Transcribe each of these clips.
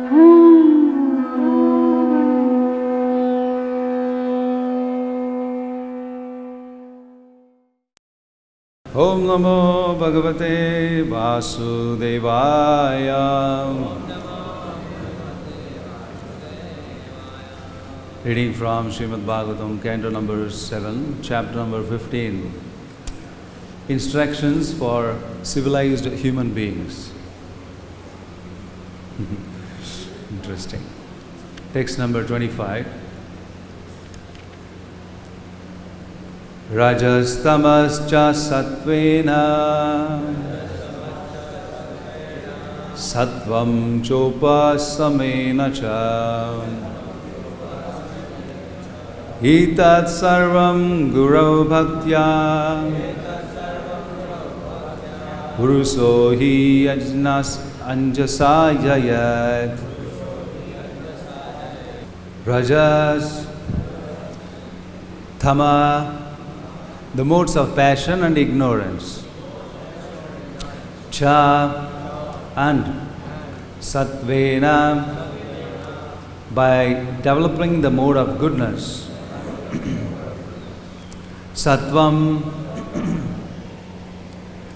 Om Namo Bhagavate Vasudevaya. Reading from Srimad Bhagavatam, Canto number 7, chapter number 15. Instructions for civilized human beings. Interesting. Text number 25. Rajastamascha sattvena sattvam chopasamena cha etat sarvam gurau bhaktya puruso hi anjasa jayat. Rajas, Tama, the modes of passion and ignorance. Cha, and Sattvena, by developing the mode of goodness. Sattvam,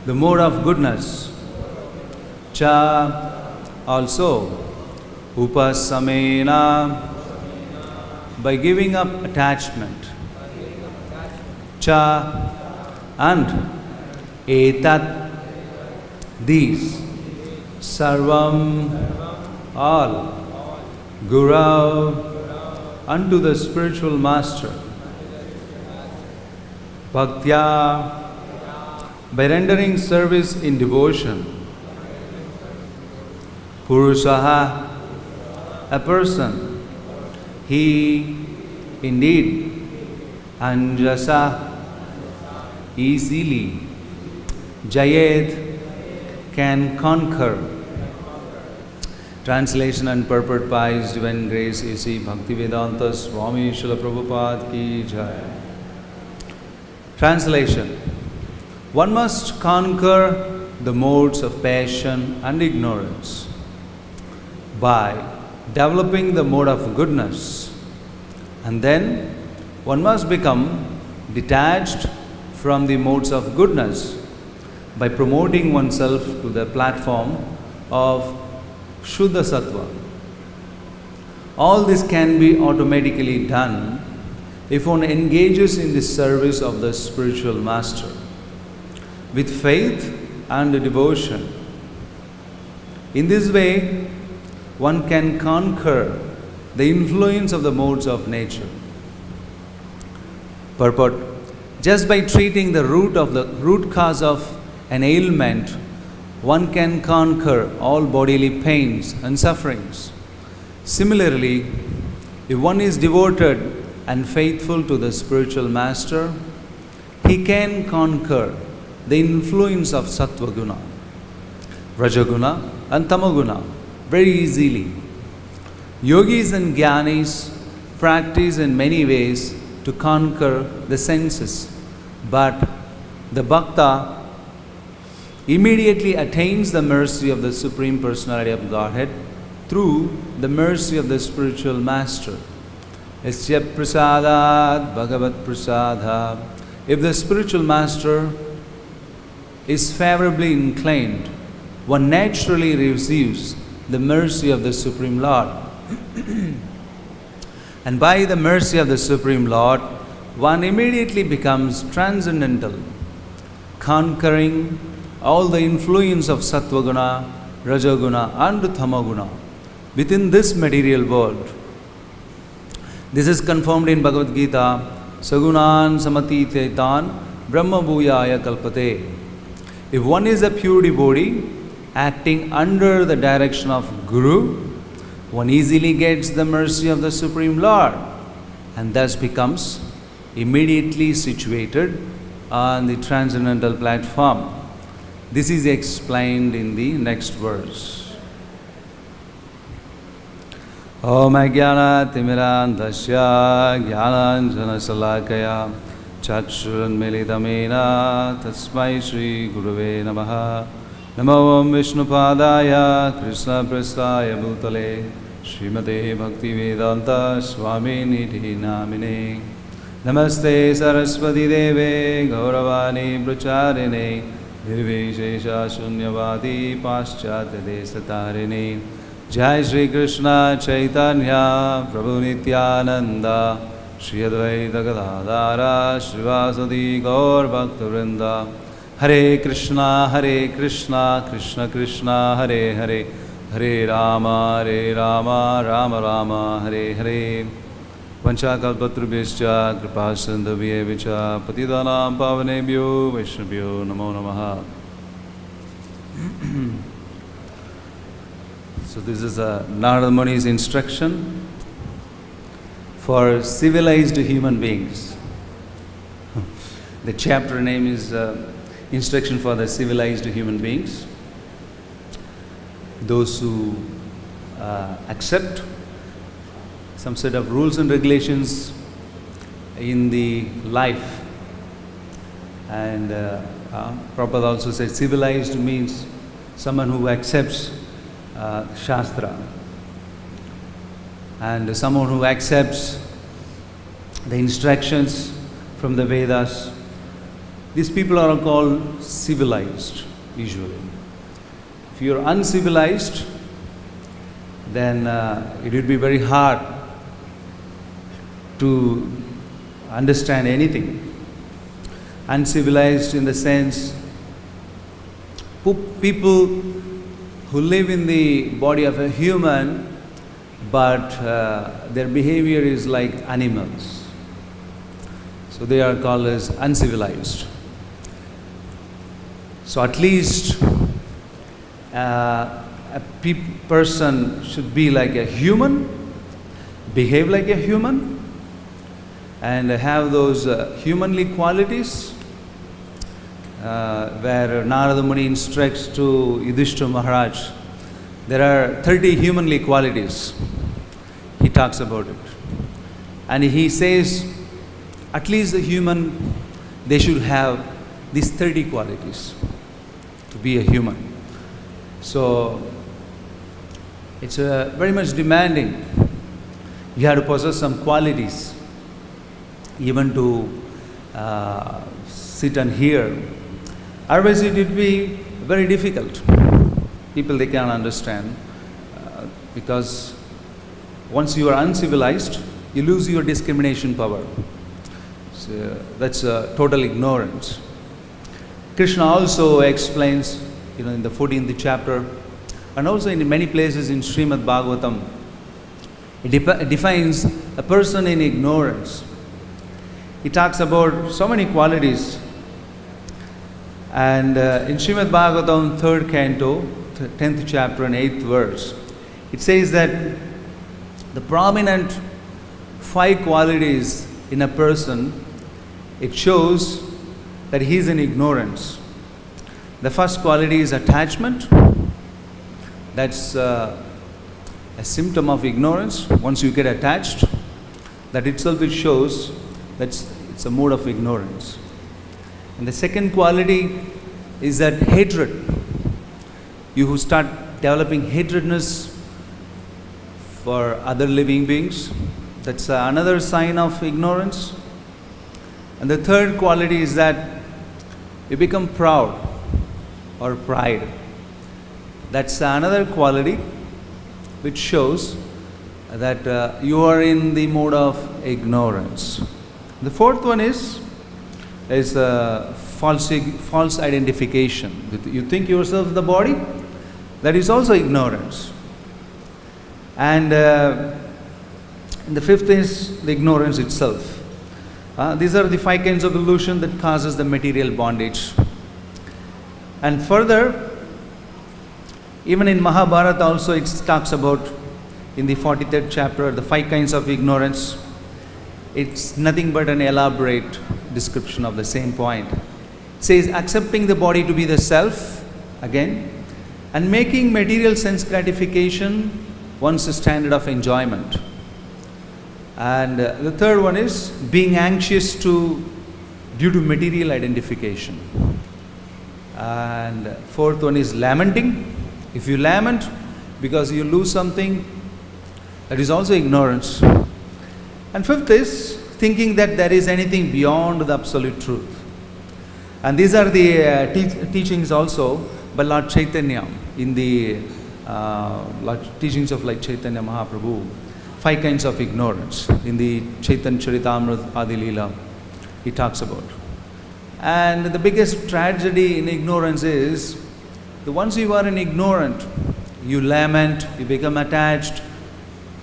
the mode of goodness. Cha, also Upasamena, by giving up attachment. Cha, and etat, these, sarvam, all, gurau, unto the spiritual master. Bhaktya, by rendering service in devotion. Purusaha, a person, he indeed, anjasa, easily, jayet, can conquer. Translation and purport by His Divine Grace A.C. Bhaktivedanta Swami Srila Prabhupada Ki Jai. Translation. One must conquer the modes of passion and ignorance by developing the mode of goodness, and then one must become detached from the modes of goodness by promoting oneself to the platform of Shuddha Sattva. All this can be automatically done if one engages in the service of the spiritual master with faith and devotion. In this way, one can conquer the influence of the modes of nature. Purport. Just by treating the root cause of an ailment, one can conquer all bodily pains and sufferings. Similarly, if one is devoted and faithful to the spiritual master, he can conquer the influence of Sattva Guna, Rajaguna and Tamaguna very easily. Yogis and Jnanis practice in many ways to conquer the senses, but the Bhakta immediately attains the mercy of the Supreme Personality of Godhead through the mercy of the spiritual master. Yasya prasadat bhagavat prasada. If the spiritual master is favorably inclined, one naturally receives the mercy of the Supreme Lord. And by the mercy of the Supreme Lord, one immediately becomes transcendental, conquering all the influence of Sattva-guna, Rajaguna and Tamaguna within this material world. This is confirmed in Bhagavad-Gita, Sagunan samatitetan brahma bhuyaya kalpate. If one is a pure devotee acting under the direction of Guru, one easily gets the mercy of the Supreme Lord and thus becomes immediately situated on the transcendental platform. This is explained in the next verse. Om Ajnana Timirandasya Jnananjana Salakaya Chakshuranmilitamena Tasmai Shri Gurave Namaha Namo Om Vishnupadaya Krishna Prasthaya Bhutale Srimate Bhakti-vedanta Swami Nidhi Namine Namaste Saraswati Deve Gauravani Pracharine Nirvishesha Shunyavadi Paschatya Desatarine Jai Shri Krishna Chaitanya Prabhu Nityananda Shri Advaita Gadadhara Srivasadi Gaur Bhakta Vrinda Hare Krishna Krishna Krishna Hare Hare Hare Rama Rama Rama Hare Hare Vanchakalpatrubhyascha Kripasindhavyevicha Patidanam Pavanebhyo Vaishnavyo Namo Namaha. So this is Narada Muni's instruction for civilized human beings. The chapter name is Instruction for the Civilized Human Beings. Those who accept some set of rules and regulations in the life. And Prabhupada also said civilized means someone who accepts Shastra and someone who accepts the instructions from the Vedas. These people are called civilized usually. If you are uncivilized, then it would be very hard to understand anything. Uncivilized in the sense, people who live in the body of a human, but their behavior is like animals. So they are called as uncivilized. So at least a person should be like a human, behave like a human, and have those humanly qualities where Narada Muni instructs to Yudhishthira Maharaj. There are 30 humanly qualities. He talks about it. And he says, at least the human, they should have these 30 qualities to be a human. So it's very much demanding. You have to possess some qualities even to sit and hear. Otherwise it would be very difficult. People, they can't understand because once you are uncivilized, you lose your discrimination power. So that's total ignorance. Krishna also explains, in the 14th chapter, and also in many places in Srimad Bhagavatam, it defines a person in ignorance. He talks about so many qualities. And in Srimad Bhagavatam, 3rd canto, 10th chapter and 8th verse, it says that the prominent 5 qualities in a person, it shows that he is in ignorance. The first quality is attachment. That's a symptom of ignorance. Once you get attached, that itself it shows that it's a mode of ignorance. And the second quality is that hatred. You who start developing hatredness for other living beings, that's another sign of ignorance. And the third quality is that you become proud or pride. That's another quality which shows that you are in the mode of ignorance. The fourth one is false identification. You think yourself the body, that is also ignorance. And the fifth is the ignorance itself. These are the 5 kinds of illusion that causes the material bondage. And further, even in Mahabharata also it talks about, in the 43rd chapter, the 5 kinds of ignorance. It's nothing but an elaborate description of the same point. It says accepting the body to be the self, again, and making material sense gratification one's standard of enjoyment. And the third one is being anxious due to material identification. And fourth one is lamenting. If you lament because you lose something, that is also ignorance. And fifth is thinking that there is anything beyond the absolute truth. And these are the teachings also by Lord Chaitanya in the teachings of like Chaitanya Mahaprabhu. 5 kinds of ignorance in the Chaitanya Charitamrita Adi Leela he talks about. And the biggest tragedy in ignorance is the once you are an ignorant, you lament, you become attached,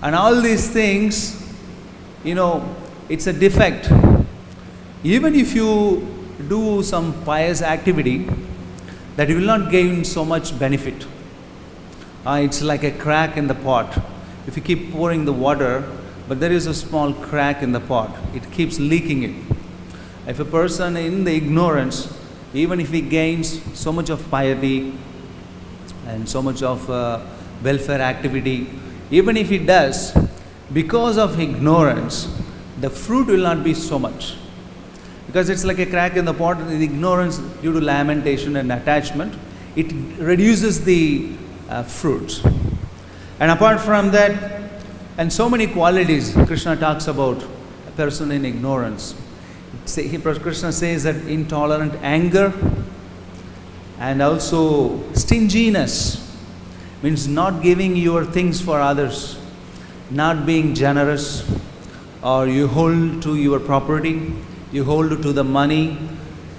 and all these things, it's a defect. Even if you do some pious activity, that will not gain so much benefit. It's like a crack in the pot. If you keep pouring the water, but there is a small crack in the pot, it keeps leaking it. If a person in the ignorance, even if he gains so much of piety and so much of welfare activity, even if he does, because of ignorance, the fruit will not be so much. Because it's like a crack in the pot, the ignorance due to lamentation and attachment, it reduces the fruits. And apart from that, and so many qualities Krishna talks about a person in ignorance. Krishna says that intolerant anger and also stinginess means not giving your things for others, not being generous, or you hold to your property, you hold to the money,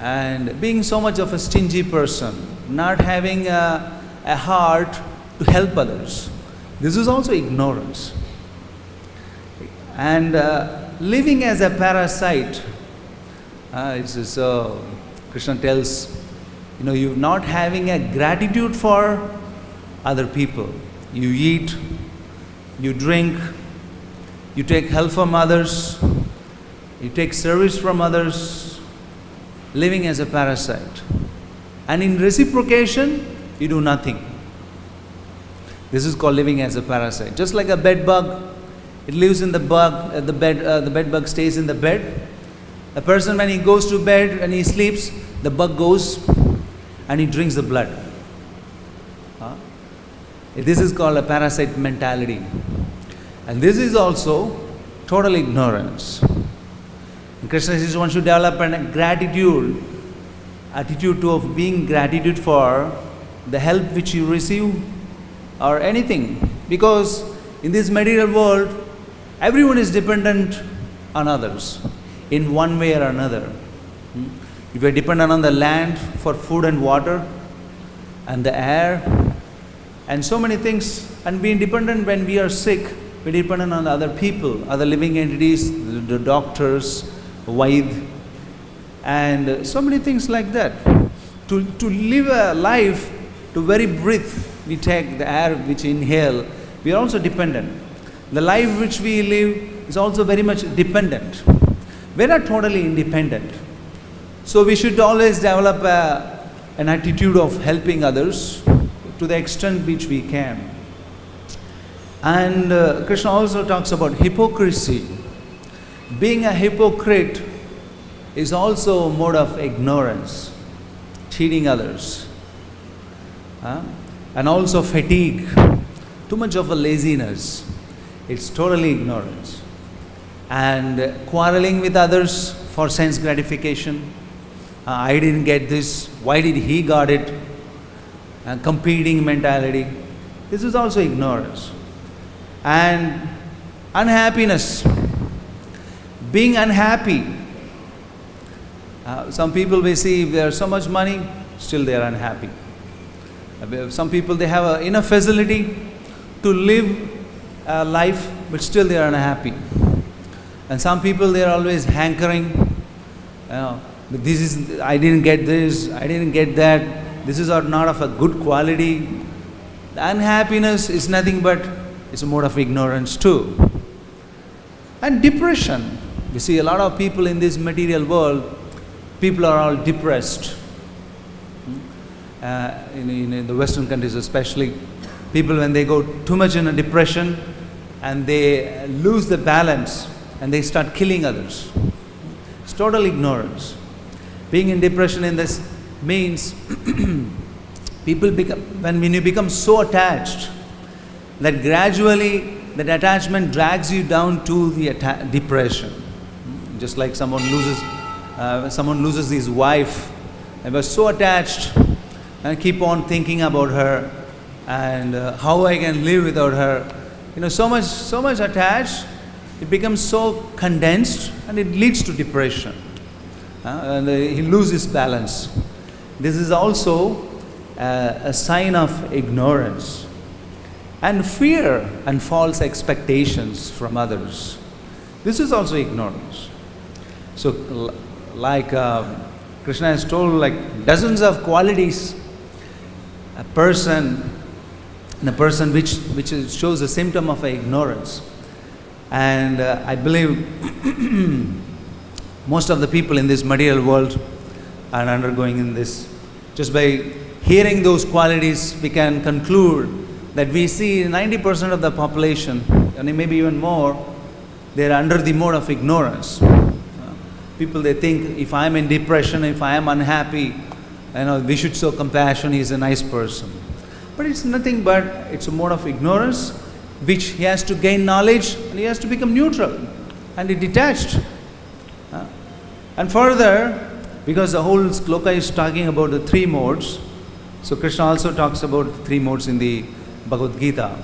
and being so much of a stingy person, not having a heart to help others. This is also ignorance. And living as a parasite, Krishna tells, you're not having a gratitude for other people. You eat, you drink, you take help from others, you take service from others, living as a parasite. And in reciprocation, you do nothing. This is called living as a parasite. Just like a bed bug, it lives in the bed, the bed bug stays in the bed. A person, when he goes to bed and he sleeps, the bug goes and he drinks the blood. This is called a parasite mentality. And this is also total ignorance. And Krishna says one should develop a gratitude, attitude of being gratitude for the help which you receive or anything. Because in this material world, everyone is dependent on others in one way or another. If you are dependent on the land for food and water and the air and so many things, and being dependent when we are sick, we're dependent on other people, other living entities, the doctors, wife, and so many things like that. To live a life, to very breathe, we take the air which we inhale, we are also dependent. The life which we live is also very much dependent. We are not totally independent. So we should always develop an attitude of helping others to the extent which we can. And Krishna also talks about hypocrisy. Being a hypocrite is also a mode of ignorance, cheating others. And also fatigue, too much of a laziness. It's totally ignorance. And quarreling with others for sense gratification. I didn't get this, why did he got it? Competing mentality. This is also ignorance. And unhappiness. Being unhappy. Some people we see, if they have so much money, still they are unhappy. Some people, they have enough facility to live a life, but still they are unhappy. And some people, they are always hankering. I didn't get this, I didn't get that. This is not of a good quality. The unhappiness is nothing but it's a mode of ignorance too. And depression. We see a lot of people in this material world, people are all depressed. In the Western countries especially, people when they go too much in a depression and they lose the balance and they start killing others. It's total ignorance. Being in depression in this, means when you become so attached that gradually that attachment drags you down to the depression. Just like someone loses his wife and was so attached and keep on thinking about her and how I can live without her. So much attached, it becomes so condensed and it leads to depression. And he loses balance. This is also a sign of ignorance and fear and false expectations from others. This is also ignorance. So like Krishna has told, like dozens of qualities a person which shows a symptom of ignorance. And I believe most of the people in this material world are undergoing in this. Just by hearing those qualities, we can conclude that we see 90% of the population, and maybe even more, they are under the mode of ignorance. People, they think, if I am in depression, if I am unhappy, we should show compassion, he is a nice person. But it's nothing but, it's a mode of ignorance, which he has to gain knowledge, and he has to become neutral and detached. And further, because the whole sloka is talking about the three modes, so Krishna also talks about the three modes in the Bhagavad-Gita.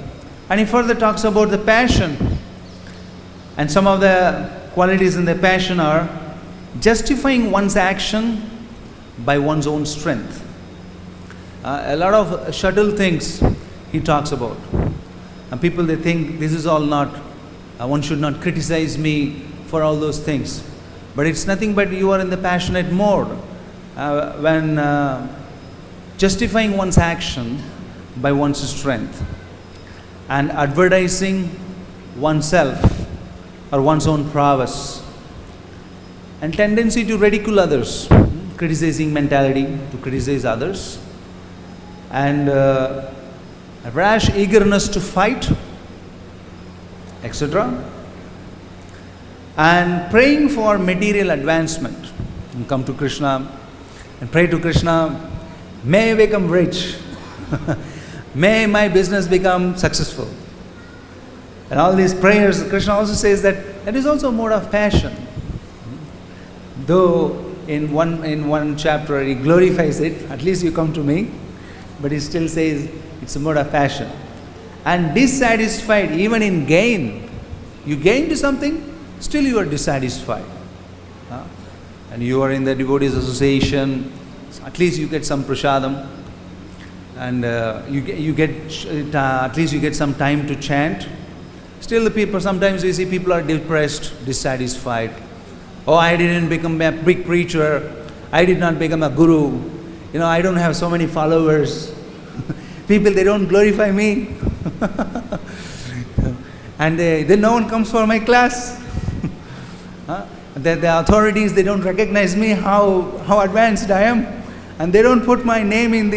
And he further talks about the passion. And some of the qualities in the passion are justifying one's action by one's own strength. A lot of subtle things he talks about. And people, they think this is all not, one should not criticize me for all those things. But it's nothing but you are in the passionate mode. When justifying one's action by one's strength and advertising oneself or one's own prowess and tendency to ridicule others, criticizing mentality to criticize others, and rash eagerness to fight, etc. And praying for material advancement. And come to Krishna and pray to Krishna, may I become rich, may my business become successful. And all these prayers, Krishna also says that is also a mode of passion. Though in one chapter he glorifies it, at least you come to me, but he still says it's a mode of passion. And dissatisfied, even in gain, you gained something, still you are dissatisfied. And you are in the devotees association, so at least you get some prasadam, and at least you get some time to chant. Still the people, sometimes we see people are depressed, dissatisfied. Oh, I didn't become a big preacher, I did not become a guru, I don't have so many followers. People, they don't glorify me. And then no one comes for my class. The authorities, they don't recognize me, how advanced I am. And they don't put my name in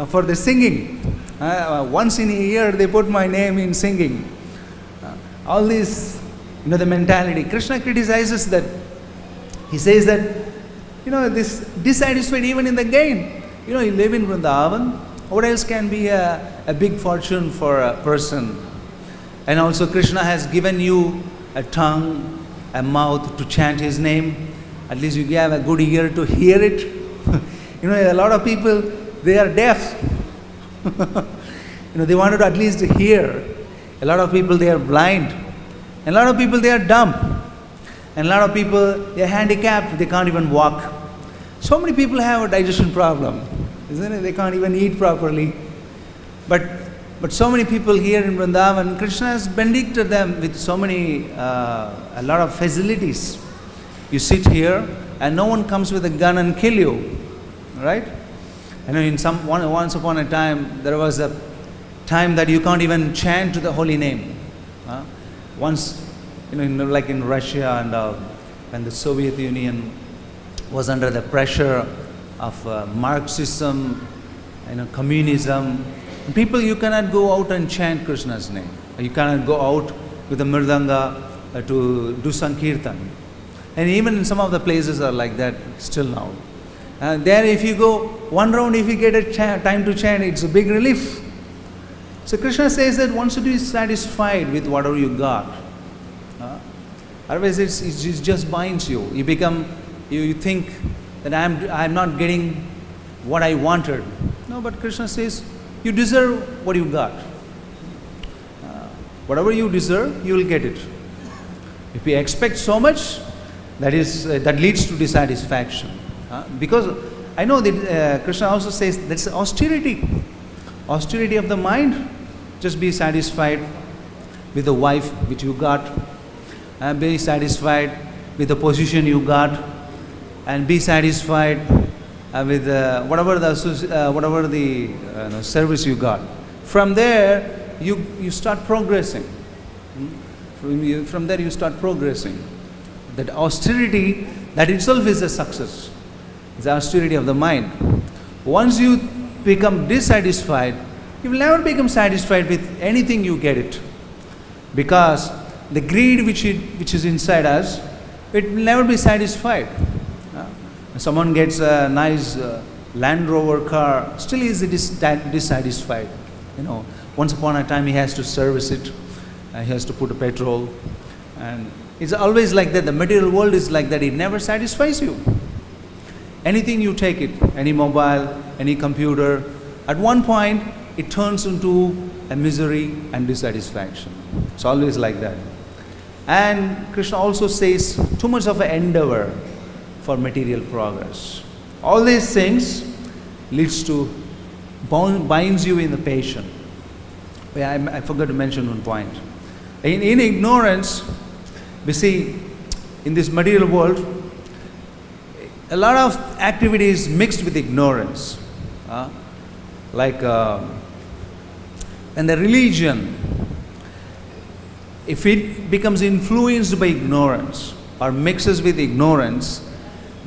for the singing. Once in a year, they put my name in singing. All this, the mentality. Krishna criticizes that. He says that, this dissatisfied even in the gain. You live in Vrindavan. What else can be a big fortune for a person? And also Krishna has given you a tongue, a mouth to chant his name. At least you have a good ear to hear it. A lot of people, they are deaf. They wanted to at least hear. A lot of people, they are blind. And a lot of people, they are dumb. And a lot of people, they are handicapped, they can't even walk. So many people have a digestion problem, isn't it? They can't even eat properly. But so many people here in Vrindavan, Krishna has benedicted them with so many, a lot of facilities. You sit here and no one comes with a gun and kill you, right? Once upon a time, there was a time that you can't even chant the holy name. Once, like in Russia and when the Soviet Union was under the pressure of Marxism, communism, people, you cannot go out and chant Krishna's name. You cannot go out with a mridanga to do sankirtan. And even in some of the places are like that still now. There if you go one round, if you get a time to chant, it's a big relief. So Krishna says that once you be satisfied with whatever you got, otherwise it just binds you. You become, you think that I'm not getting what I wanted. No, but Krishna says you deserve what you got. Whatever you deserve, you will get it. If you expect so much, that leads to dissatisfaction. Because I know that Krishna also says that's austerity of the mind. Just be satisfied with the wife which you got, be satisfied with the position you got, and be satisfied with whatever the service you got. From there, you start progressing. From there, you start progressing. That austerity, that itself is a success. It's the austerity of the mind. Once you become dissatisfied, you will never become satisfied with anything you get it. Because the greed which is inside us, it will never be satisfied. Someone gets a nice Land Rover car, still he is dissatisfied. Once upon a time he has to service it, he has to put a petrol, and it's always like that. The material world is like that. It never satisfies you. Anything you take it, any mobile, any computer, at one point it turns into a misery and dissatisfaction. It's always like that. And Krishna also says too much of an endeavor for material progress. All these things leads to binds you in the passion. I forgot to mention one point. In ignorance, we see in this material world, a lot of activities mixed with ignorance. And the religion, if it becomes influenced by ignorance or mixes with ignorance,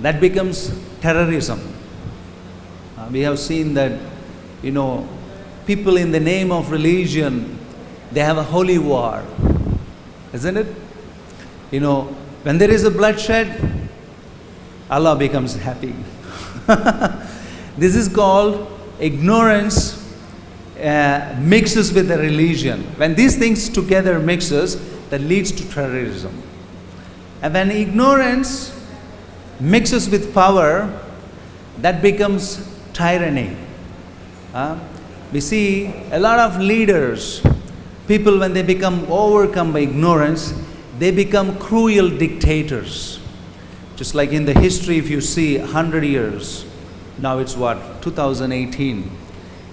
that becomes terrorism. We have seen that, people in the name of religion, they have a holy war, isn't it? When there is a bloodshed, Allah becomes happy. This is called ignorance mixes with the religion. When these things together mixes, that leads to terrorism. And when ignorance mixes with power, that becomes tyranny. We see a lot of leaders, people when they become overcome by ignorance, they become cruel dictators. Just like in the history, if you see 100 years, now it's 2018.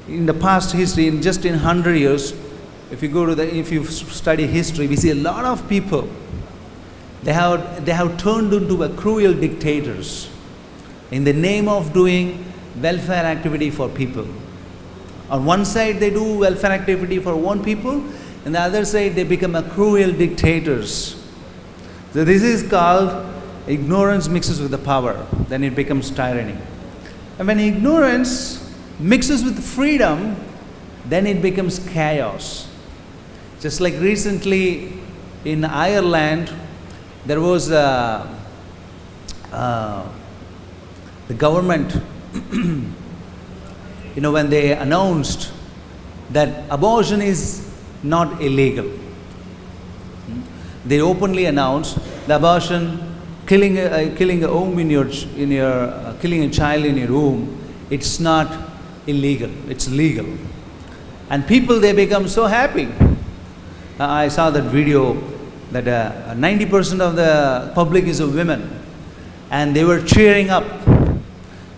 In the past history, in 100 years, if you study history, we see a lot of people. They have turned into a cruel dictators in the name of doing welfare activity for people. On one side, they do welfare activity for one people, and the other side, they become a cruel dictators. So this is called ignorance mixes with the power, then it becomes tyranny. And when ignorance mixes with freedom, then it becomes chaos. Just like recently in Ireland, there was the government, when they announced that abortion is not illegal. They openly announced the abortion, killing a womb killing a child in your womb, it's not illegal, it's legal. And people, they become so happy. I saw that video that 90% of the public is women, and they were cheering up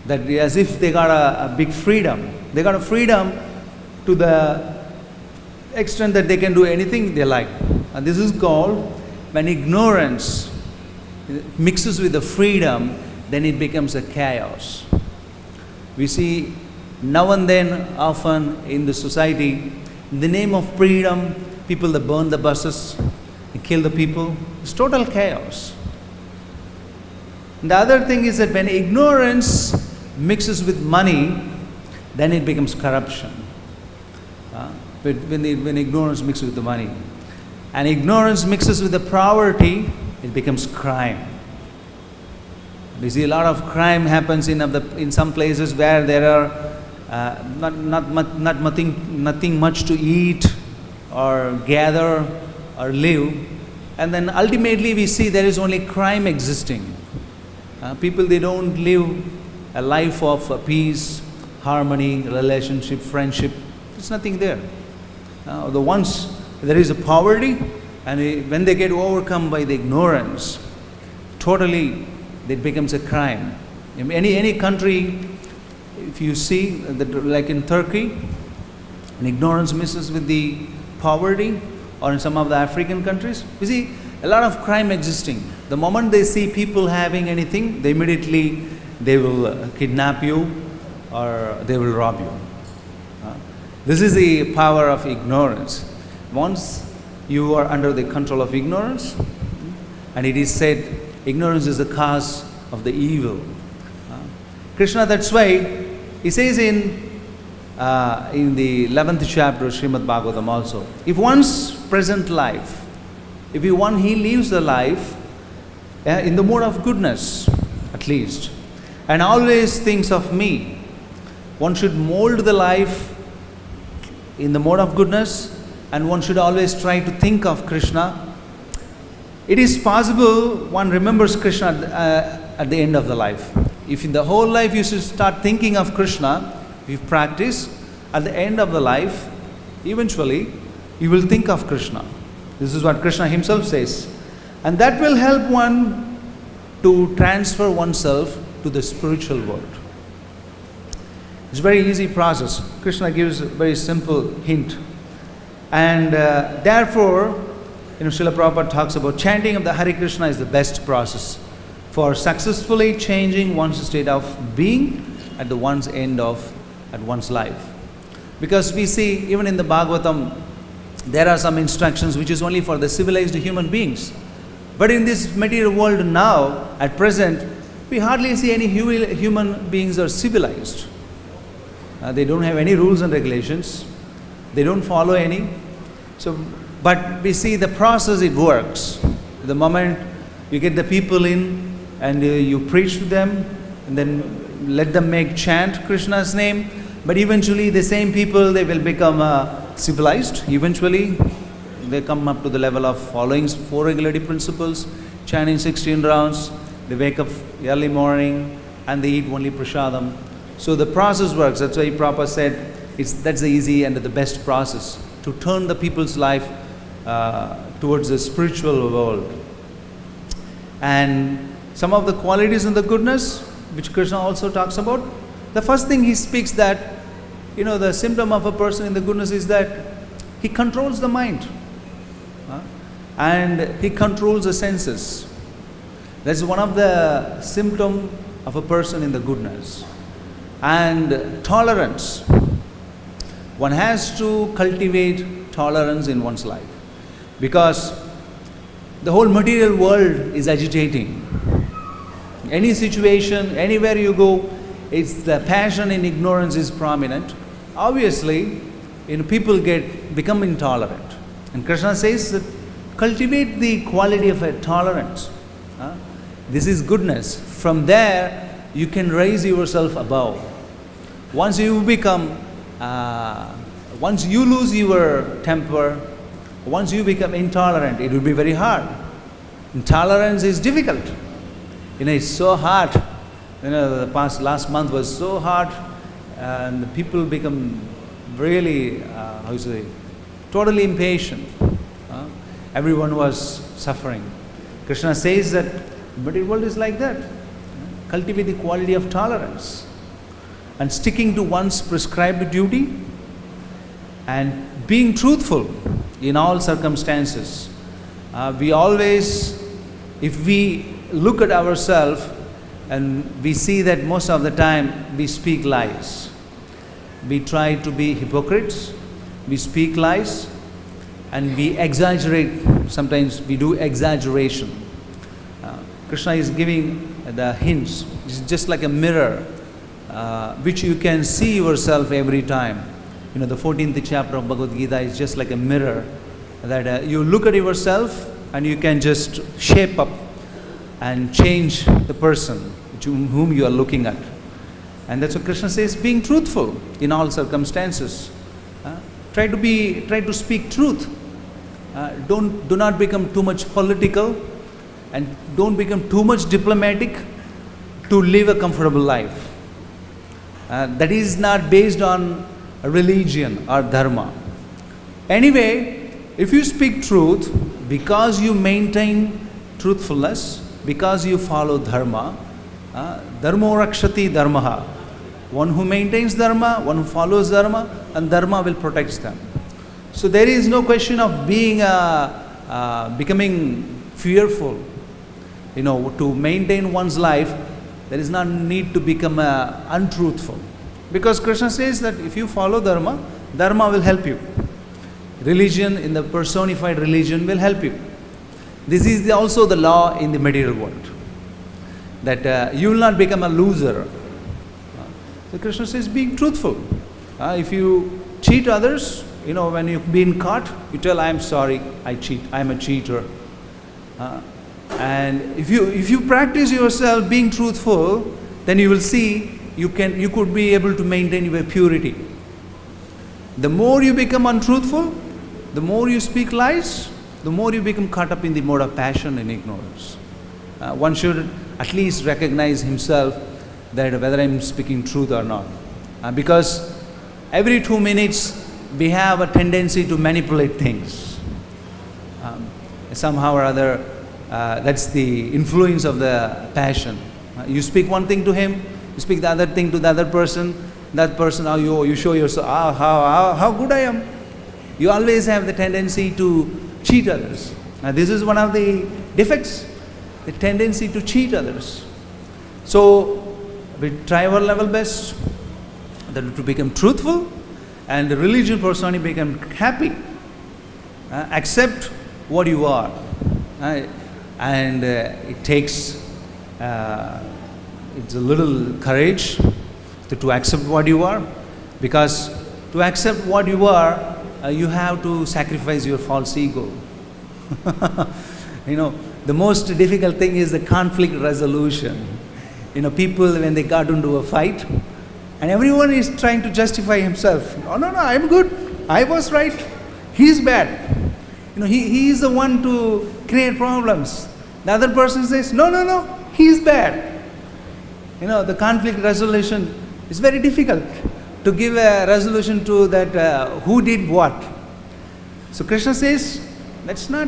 that as if they got a big freedom. They got a freedom to the extent that they can do anything they like. And this is called, when ignorance mixes with the freedom, then it becomes a chaos. We see now and then, often in the society, in the name of freedom, people that burn the buses, and kill the people. It's total chaos. And the other thing is that when ignorance mixes with money, then it becomes corruption. When ignorance mixes with the money, and ignorance mixes with the poverty, it becomes crime. We see a lot of crime happens in some places where there are nothing much to eat or gather or live, and then ultimately we see there is only crime existing. People, they don't live a life of peace, harmony, relationship, friendship. There's nothing there. Once there is a poverty, and when they get overcome by the ignorance, totally it becomes a crime. In any country, if you see, that, like in Turkey, and ignorance mixes with the poverty, or in some of the African countries, you see a lot of crime existing. The moment they see people having anything, they immediately will kidnap you or they will rob you. This is the power of ignorance. Once you are under the control of ignorance, and it is said ignorance is the cause of the evil. Krishna, that's why he says in the 11th chapter of Srimad Bhagavatam also, if one's present life, if he lives the life in the mode of goodness, at least, and always thinks of me, one should mold the life in the mode of goodness, and one should always try to think of Krishna. It is possible one remembers Krishna at the end of the life. If in the whole life you should start thinking of Krishna, if you practice, at the end of the life, eventually you will think of Krishna. This is what Krishna himself says. And that will help one to transfer oneself to the spiritual world. It's a very easy process. Krishna gives a very simple hint. And therefore, Srila Prabhupada talks about chanting of the Hare Krishna is the best process for successfully changing one's state of being at one's end of one's life. Because we see, even in the Bhagavatam, there are some instructions which is only for the civilized human beings. But in this material world now, at present, we hardly see any human beings are civilized. They don't have any rules and regulations. They don't follow any. But we see the process, it works. The moment you get the people in and you preach to them, and then let them make chant Krishna's name, but eventually the same people, they will become civilized. Eventually they come up to the level of following 4 regularity principles, chanting 16 rounds, they wake up early morning and they eat only prasadam. So the process works. That's why Prabhupada said that's the easy and the best process to turn the people's life towards the spiritual world. And some of the qualities and the goodness which Krishna also talks about, the first thing he speaks that, the symptom of a person in the goodness is that he controls the mind and he controls the senses. That's one of the symptoms of a person in the goodness. And tolerance. One has to cultivate tolerance in one's life, because the whole material world is agitating. Any situation, anywhere you go, it's the passion in ignorance is prominent. Obviously, people become intolerant. And Krishna says that cultivate the quality of a tolerance. This is goodness. From there, you can raise yourself above. Once you lose your temper, once you become intolerant, it will be very hard. Intolerance is difficult. It's so hard. The last month was so hard, and the people become really, totally impatient. Everyone was suffering. Krishna says that material world is like that. Cultivate the quality of tolerance and sticking to one's prescribed duty and being truthful in all circumstances. We always, if we look at ourselves and we see that most of the time we speak lies. We try to be hypocrites, we speak lies, and we exaggerate. Sometimes we do exaggeration. Krishna is giving the hints. It's just like a mirror, which you can see yourself every time. The 14th chapter of Bhagavad-Gita is just like a mirror that you look at yourself and you can just shape up and change the person. whom you are looking at. And that's what Krishna says, being truthful in all circumstances. Try to speak truth. Do not become too much political, and don't become too much diplomatic to live a comfortable life. That is not based on religion or dharma. Anyway, if you speak truth, because you maintain truthfulness, because you follow dharma, dharmo rakshati dharmaha. One who maintains dharma, one who follows dharma, and dharma will protect them. So there is no question of becoming fearful. To maintain one's life, there is no need to become untruthful. Because Krishna says that if you follow dharma, dharma will help you. Religion, in the personified religion, will help you. This is also the law in the material world. That you will not become a loser. So Krishna says, being truthful. If you cheat others, when you've been caught, you tell, I am sorry, I cheat, I am a cheater. And if you practice yourself being truthful, then you will see you could be able to maintain your purity. The more you become untruthful, the more you speak lies, the more you become caught up in the mode of passion and ignorance. One should at least recognize himself that whether I'm speaking truth or not. Because every 2 minutes we have a tendency to manipulate things. Somehow or other, that's the influence of the passion. You speak one thing to him, you speak the other thing to the other person, that person, you show yourself, how good I am. You always have the tendency to cheat others. Now this is one of the defects, the tendency to cheat others. So we try our level best to become truthful, and the religion persona become happy. Accept what you are. And it takes it's a little courage to accept what you are, because to accept what you are, you have to sacrifice your false ego. The most difficult thing is the conflict resolution. People, when they got into a fight, and everyone is trying to justify himself. No, I'm good. I was right. He's bad. He is the one to create problems. The other person says, no, he's bad. The conflict resolution is very difficult to give a resolution to that who did what. So Krishna says, that's not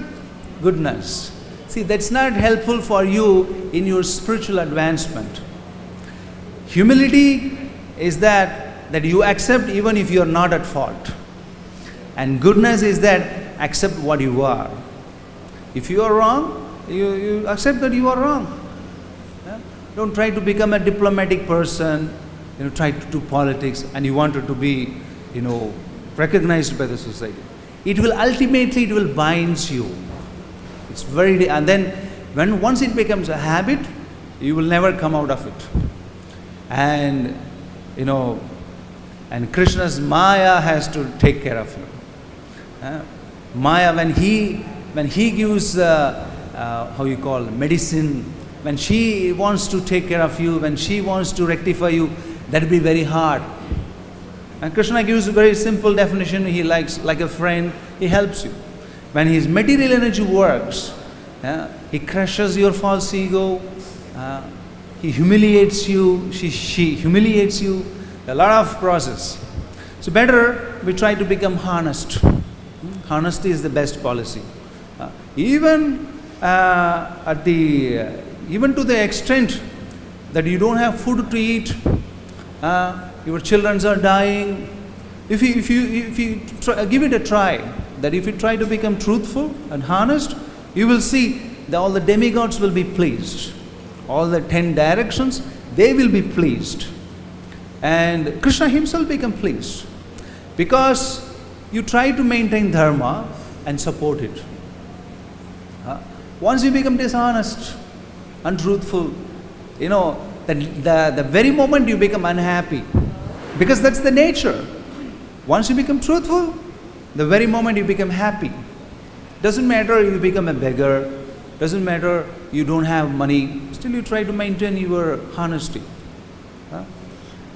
goodness. See, that's not helpful for you in your spiritual advancement. Humility is that you accept even if you are not at fault. And goodness is that accept what you are. If you are wrong, you accept that you are wrong. Don't try to become a diplomatic person, try to do politics, and you want it to be, recognized by the society. It will bind you. It's and then once it becomes a habit, you will never come out of it. And and Krishna's Maya has to take care of you. Maya, when he gives medicine, when she wants to take care of you, when she wants to rectify you, that will be very hard. And Krishna gives a very simple definition. He likes, like a friend, he helps you. When his material energy works, he crushes your false ego, he humiliates you, she humiliates you, a lot of process. So better we try to become honest. Honesty is the best policy. Even to the extent that you don't have food to eat, your children are dying. If you give it a try, that if you try to become truthful and honest, you will see that all the demigods will be pleased. All the 10 directions, they will be pleased. And Krishna himself become pleased. Because you try to maintain dharma and support it. Once you become dishonest, untruthful, the very moment you become unhappy, because that's the nature. Once you become truthful, the very moment you become happy. Doesn't matter if you become a beggar, doesn't matter you don't have money, still you try to maintain your honesty.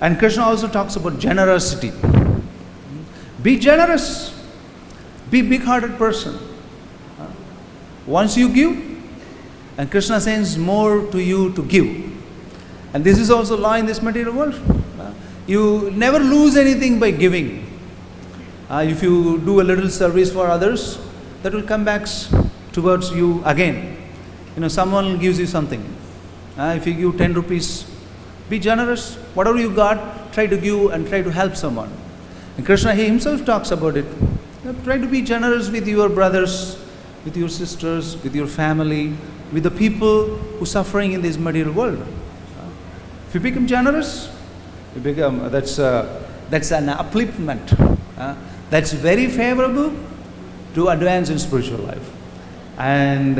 And Krishna also talks about generosity. Be generous. Be big-hearted person. Once you give, and Krishna sends more to you to give. And this is also law in this material world. You never lose anything by giving. If you do a little service for others, that will come back towards you again. Someone gives you something. If you give 10 rupees, be generous. Whatever you got, try to give and try to help someone. And Krishna, he himself talks about it. Try to be generous with your brothers, with your sisters, with your family, with the people who are suffering in this material world. If you become generous, you become that's an upliftment. That's very favorable to advance in spiritual life. And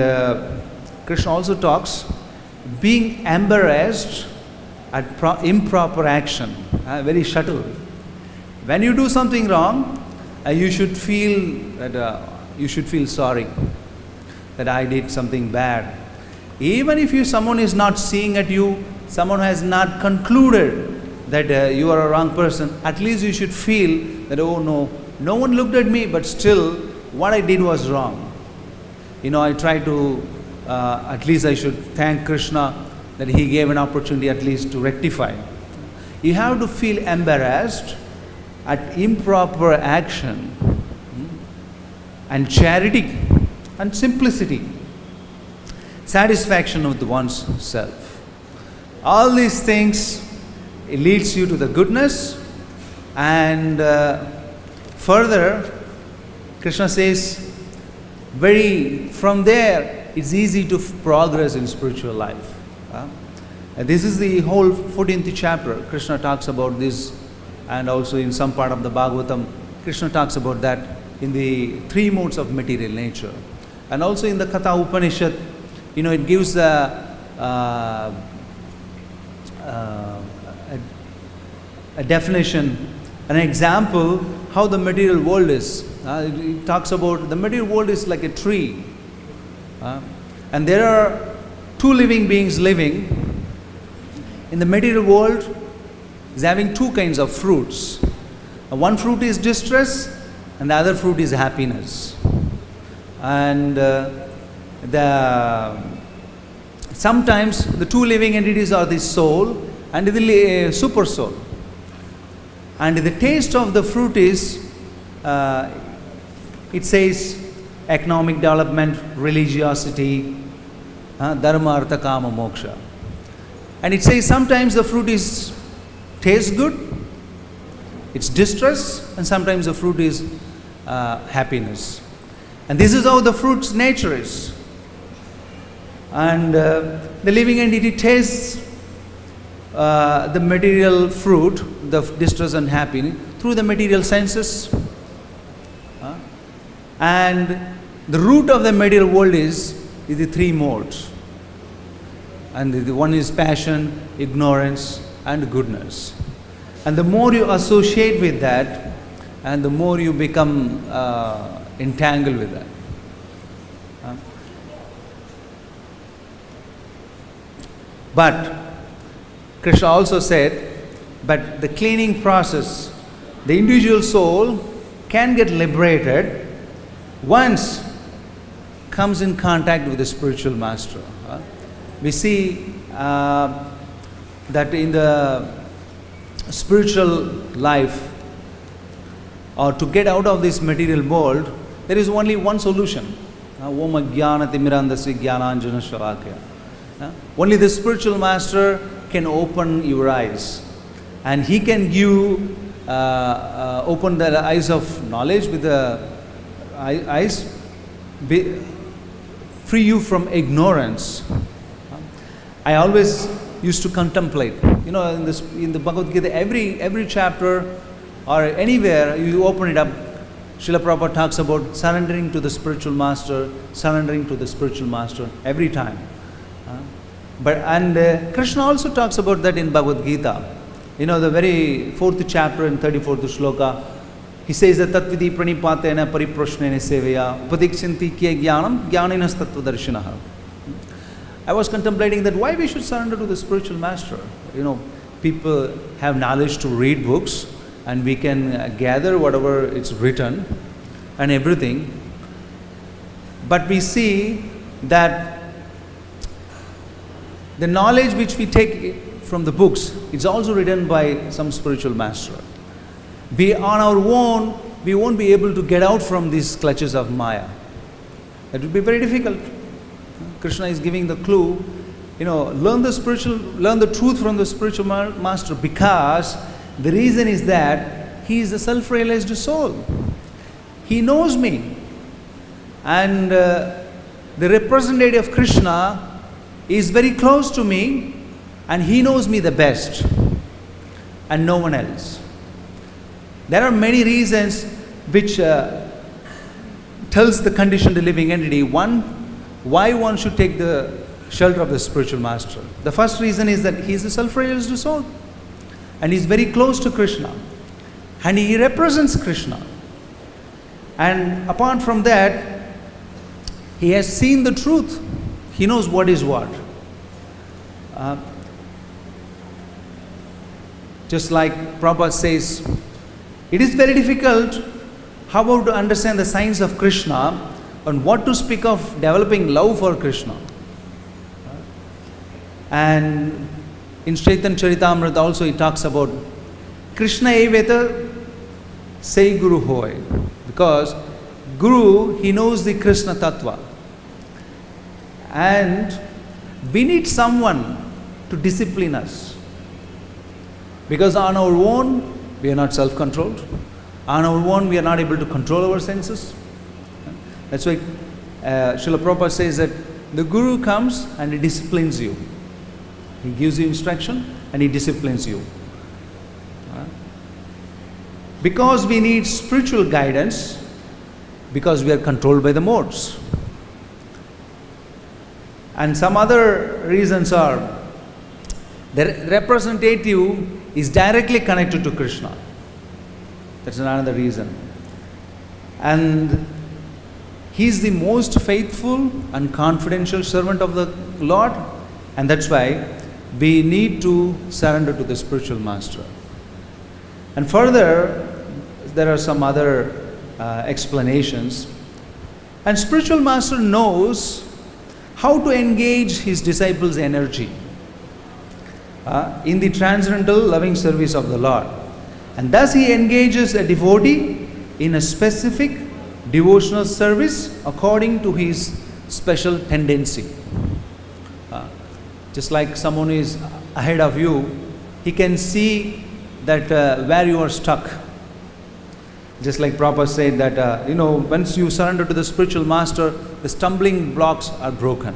Krishna also talks being embarrassed at improper action. Very subtle. When you do something wrong, you should feel sorry that I did something bad. Even if someone is not seeing at you, someone has not concluded that you are a wrong person, at least you should feel that, oh no one looked at me, but still what I did was wrong. I try to, at least I should thank Krishna that he gave an opportunity at least to rectify. You have to feel embarrassed at improper action, and charity and simplicity, satisfaction with one's self. All these things, it leads you to the goodness. And further, Krishna says, from there, it's easy to progress in spiritual life. This is the whole 14th chapter. Krishna talks about this, and also in some part of the Bhagavatam, Krishna talks about that in the 3 modes of material nature. And also in the Katha Upanishad, it gives a definition, an example how the material world is. It talks about the material world is like a tree. And there are 2 living beings living. In the material world, is having 2 kinds of fruits. One fruit is distress, and the other fruit is happiness. And sometimes the 2 living entities are the soul and the super soul. And the taste of the fruit is, it says, economic development, religiosity, dharma, artha, kama, moksha. And it says sometimes the fruit tastes good, it's distress, and sometimes the fruit is happiness. And this is how the fruit's nature is. And the living entity tastes the material fruit, the distress and happiness, through the material senses. And the root of the material world is the 3 modes. And the one is passion, ignorance, and goodness. And the more you associate with that, and the more you become entangled with that. But Krishna also said, but the cleaning process, the individual soul can get liberated once comes in contact with the spiritual master. We see that in the spiritual life, or to get out of this material world, there is only one solution. Om Ajnana Timirandasya Jnananjana Shalakya. Only the spiritual master can open your eyes, and he can give, open the eyes of knowledge with the eyes, free you from ignorance. I always used to contemplate, in the Bhagavad-Gita, every chapter or anywhere you open it up, Srila Prabhupada talks about surrendering to the spiritual master, every time. And Krishna also talks about that in Bhagavad-Gita. The very 4th chapter and 34th shloka, he says that tatvidi pranipatena pariprashnena seveya upadikshyanti kya jnanam jnaninas tattvadarshinaha. I was contemplating that why we should surrender to the spiritual master. People have knowledge to read books, and we can gather whatever it's written and everything. But we see that the knowledge which we take from the books is also written by some spiritual master. We on our own, we won't be able to get out from these clutches of Maya. It will be very difficult. Krishna is giving the clue, learn the truth from the spiritual master, because the reason is that he is a self-realized soul. He knows me. And the representative of Krishna is very close to me, and he knows me the best, and no one else. There are many reasons which tells the conditioned living entity why one should take the shelter of the spiritual master. The first reason is that he is a self-realized soul, and he is very close to Krishna, and he represents Krishna. And apart from that, he has seen the truth. He knows what is what. Just like Prabhupada says, it is very difficult how to understand the science of Krishna and what to speak of developing love for Krishna. And in Chaitanya Charitamrita also he talks about Krishna eveta say Guru hoy, because Guru, he knows the Krishna Tattva. And we need someone to discipline us. Because on our own, we are not self-controlled. On our own, we are not able to control our senses. That's why Srila Prabhupada says that the Guru comes and he disciplines you. He gives you instruction and he disciplines you. Because we need spiritual guidance, because we are controlled by the modes. And some other reasons are, the representative is directly connected to Krishna. That's another reason. And he is the most faithful and confidential servant of the Lord, and that's why we need to surrender to the spiritual master. And further, there are some other explanations. And spiritual master knows how to engage his disciples' energy in the transcendental loving service of the Lord. And thus he engages a devotee in a specific devotional service according to his special tendency. Just like someone is ahead of you, he can see that where you are stuck. Just like Prabhupada said that, once you surrender to the spiritual master, the stumbling blocks are broken.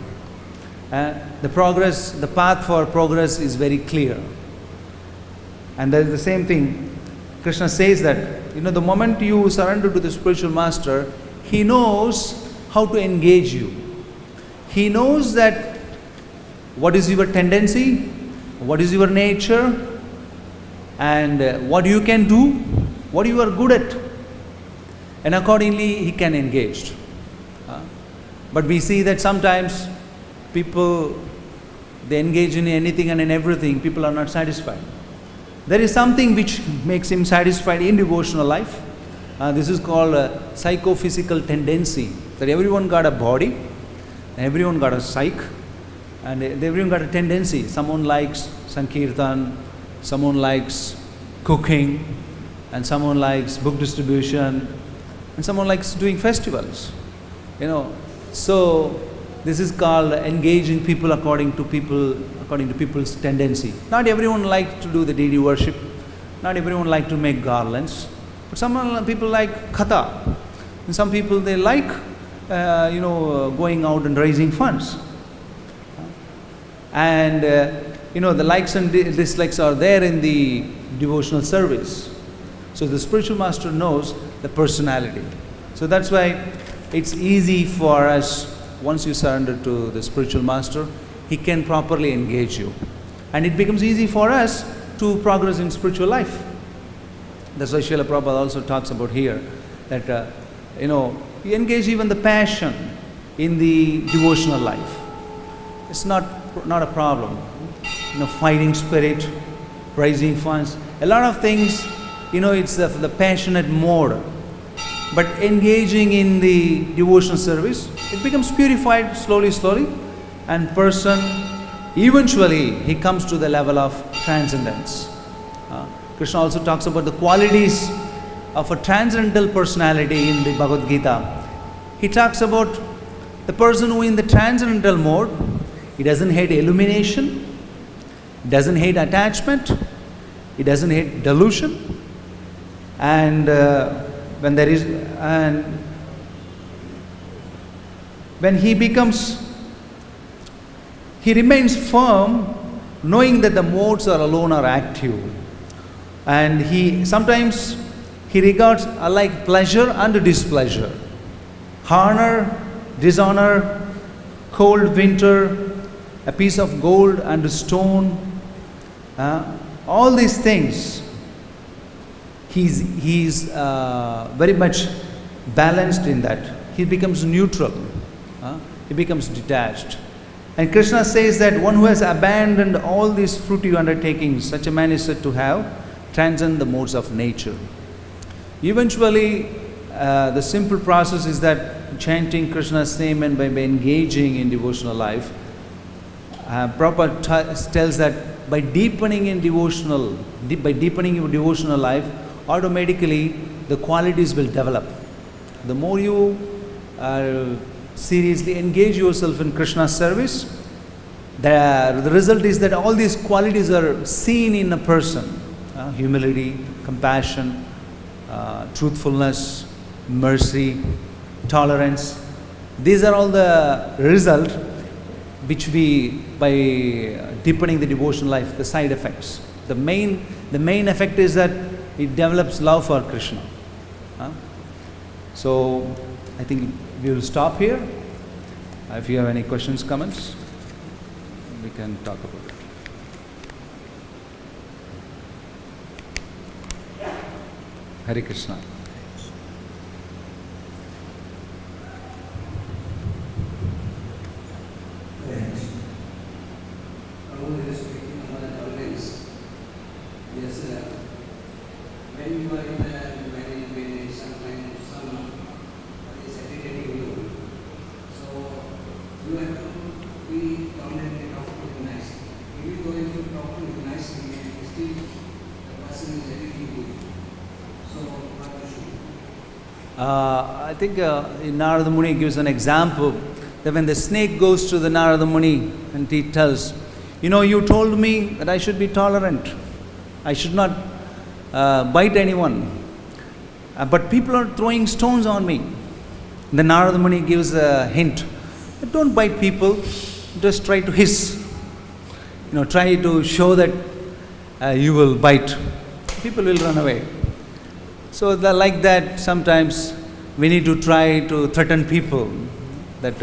The path for progress is very clear. And that is the same thing. Krishna says that, the moment you surrender to the spiritual master, he knows how to engage you. He knows that what is your tendency, what is your nature, and what you can do, what you are good at. And accordingly, he can engage. But we see that sometimes people, they engage in anything and in everything, people are not satisfied. There is something which makes him satisfied in devotional life. This is called a psychophysical tendency, that everyone got a body, everyone got a psyche, and everyone got a tendency. Someone likes Sankirtan, someone likes cooking, and someone likes book distribution, and someone likes doing festivals. So this is called engaging people according to people's tendency. Not everyone likes to do the deity worship. Not everyone likes to make garlands. But some people like katha. And some people, they like going out and raising funds. And the likes and dislikes are there in the devotional service. So the spiritual master knows the personality. So that's why it's easy for us, once you surrender to the spiritual master, he can properly engage you. And it becomes easy for us to progress in spiritual life. That's why Srila Prabhupada also talks about here, that, you engage even the passion in the devotional life. it's not a problem. Fighting spirit, rising funds, a lot of things, it's the passionate mode. But engaging in the devotional service, it becomes purified slowly, and person, eventually, he comes to the level of transcendence. Krishna also talks about the qualities of a transcendental personality in the Bhagavad-Gita. He talks about the person who in the transcendental mode, he doesn't hate illumination, doesn't hate attachment, he doesn't hate delusion, and when he remains firm, knowing that the modes alone are active, and he sometimes regards alike pleasure and displeasure, honor, dishonor, cold winter, a piece of gold and stone, all these things. He's very much balanced in that. He becomes neutral. He becomes detached. And Krishna says that one who has abandoned all these fruitive undertakings, such a man is said to have transcended the modes of nature. Eventually, the simple process is that chanting Krishna's name and by engaging in devotional life, Prabhupada tells that by deepening your devotional life, automatically the qualities will develop. The more you seriously engage yourself in Krishna's service, the result is that all these qualities are seen in a person. Humility, compassion, truthfulness, mercy, tolerance. These are all the result which by deepening the devotional life, the side effects. The main effect is that it develops love for Krishna. So I think we will stop here. If you have any questions, comments, we can talk about it. Hare Krishna. Thanks. Always speaking about tolerance. Yes, when you are in a very sometimes someone is irritating you, so you have to be tolerant and talk to him nicely. Even though if you talk to him nicely, still the person is irritating you. So what you should do? I think Narada Muni gives an example that when the snake goes to the Narada Muni and he tells, you told me that I should be tolerant, I should not bite anyone, but people are throwing stones on me. The Narada Muni gives a hint, don't bite people, just try to hiss, try to show that you will bite, people will run away. So like that, sometimes we need to try to threaten people that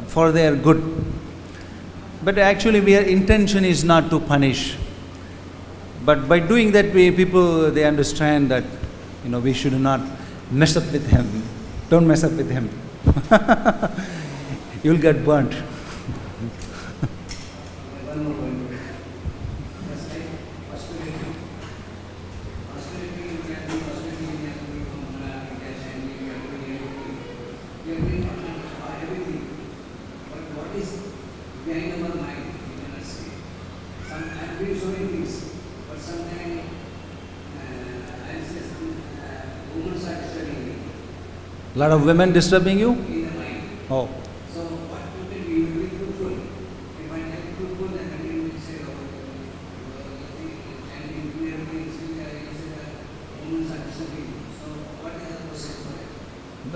for their good. But actually our intention is not to punish. But by doing that way, people, they understand that, we should not mess up with him. Don't mess up with him. You'll get burnt. One more point. Just like hospitality. Hospitality, you can do hospitality, you can do Kamala, you can send me, you can do everything. You can bring everything. But what is behind our mind, you cannot say. I am doing so many things, but sometimes I say women are disturbing me. A lot of women disturbing you? In the mind. Oh. So what you can do, you will be truthful. If I am truthful, then I will say, and in everything, you say that women are disturbing you. So what is the process for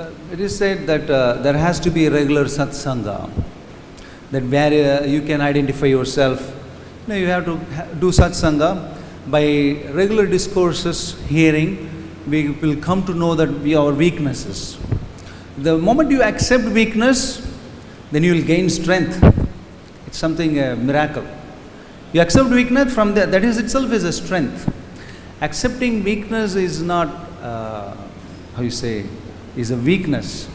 it? It is said that there has to be a regular satsanga, that where you can identify yourself. You have to do satsanga. By regular discourses, hearing, we will come to know that we are weaknesses. The moment you accept weakness, then you will gain strength. It's something, a miracle. You accept weakness, from that is itself is a strength. Accepting weakness is not, is a weakness.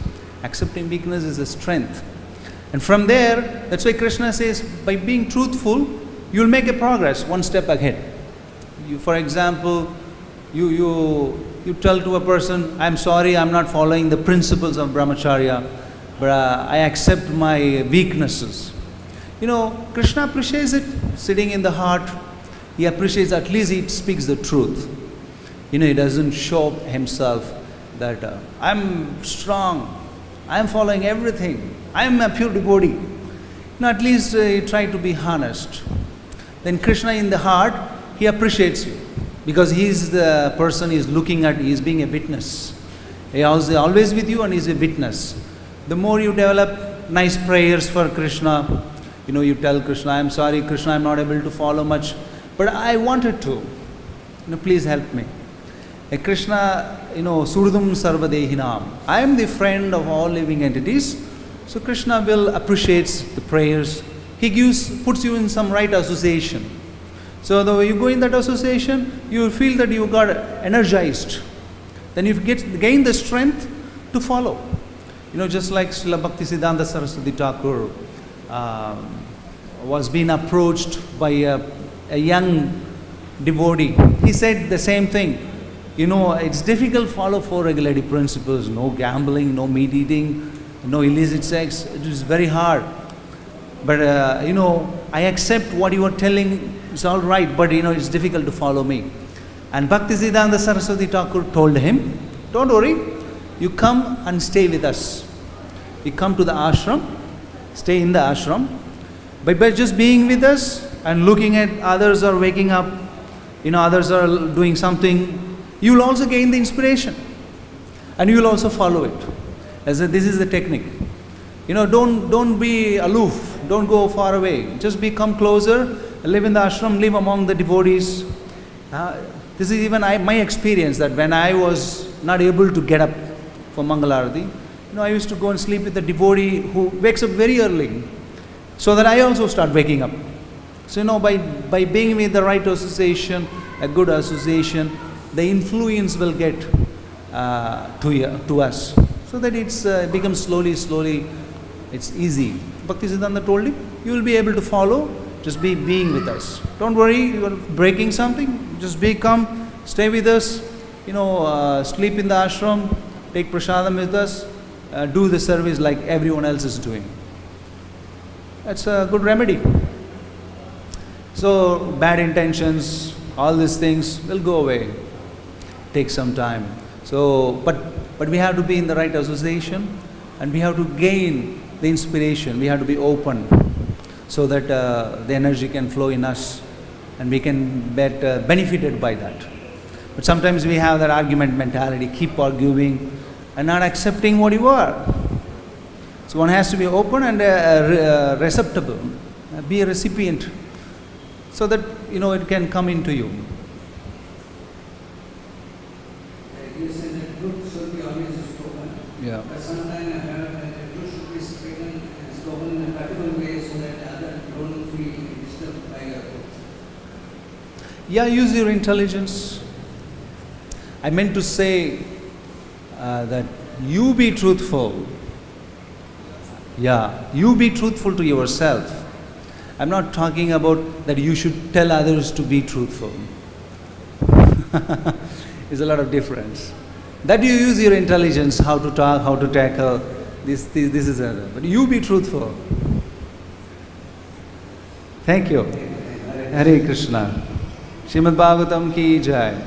Accepting weakness is a strength. And from there, that's why Krishna says, by being truthful, you'll make a progress one step ahead. You, for example, you tell to a person, I'm sorry, I'm not following the principles of brahmacharya, but I accept my weaknesses. Krishna appreciates it sitting in the heart. He appreciates, at least he speaks the truth. He doesn't show himself that I'm strong, I'm following everything, I'm a pure devotee. At least he tried to be honest. Then Krishna in the heart, he appreciates you because he is the person he is looking at, he is being a witness. He is always with you and he is a witness. The more you develop nice prayers for Krishna, you tell Krishna, I'm sorry Krishna, I'm not able to follow much, but I wanted to. Please help me. Krishna, Surdum Sarvadehinam. I am the friend of all living entities. So Krishna will appreciate the prayers. He puts you in some right association. So the way you go in that association, you will feel that you got energized. Then you gain the strength to follow. Just like Srila Bhaktisiddhanta Saraswati Thakur was being approached by a young devotee. He said the same thing. It's difficult to follow 4 regularity principles. No gambling, no meat eating, no illicit sex. It is very hard. But, I accept what you are telling. It's all right, but, it's difficult to follow me. And Bhaktisiddhanta Saraswati Thakur told him, don't worry, you come and stay with us. You come to the ashram, stay in the ashram. By just being with us and looking at others are waking up, others are doing something, you will also gain the inspiration. And you will also follow it. This is the technique. Don't be aloof. Don't go far away. Just come closer, live in the ashram, live among the devotees. This is even my experience, that when I was not able to get up for Mangalarati, I used to go and sleep with a devotee who wakes up very early, so that I also start waking up. So by being with the right association, a good association, the influence will get to us, so that it becomes slowly, it's easy. Bhaktisiddhanta told him, you will be able to follow, just being with us. Don't worry, you are breaking something, just come, stay with us, sleep in the ashram, take prasadam with us, do the service like everyone else is doing. That's a good remedy. So bad intentions, all these things will go away. Take some time. So, but we have to be in the right association, and we have to gain the inspiration. We have to be open, so that the energy can flow in us, and we can get benefited by that. But sometimes we have that argument mentality, keep arguing and not accepting what you are. So one has to be open and receptible, be a recipient, so that it can come into you. You said that truth should be always spoken. Yeah. But sometimes I heard that truth should be spoken in a practical way, so that others don't feel disturbed by your truth. Yeah, use your intelligence. I meant to say that you be truthful. Yeah, you be truthful to yourself. I'm not talking about that you should tell others to be truthful. There's a lot of difference. That you use your intelligence, how to talk, how to tackle, this is other. But you be truthful. Thank you. Hare Krishna. Srimad Bhagavatam ki jai.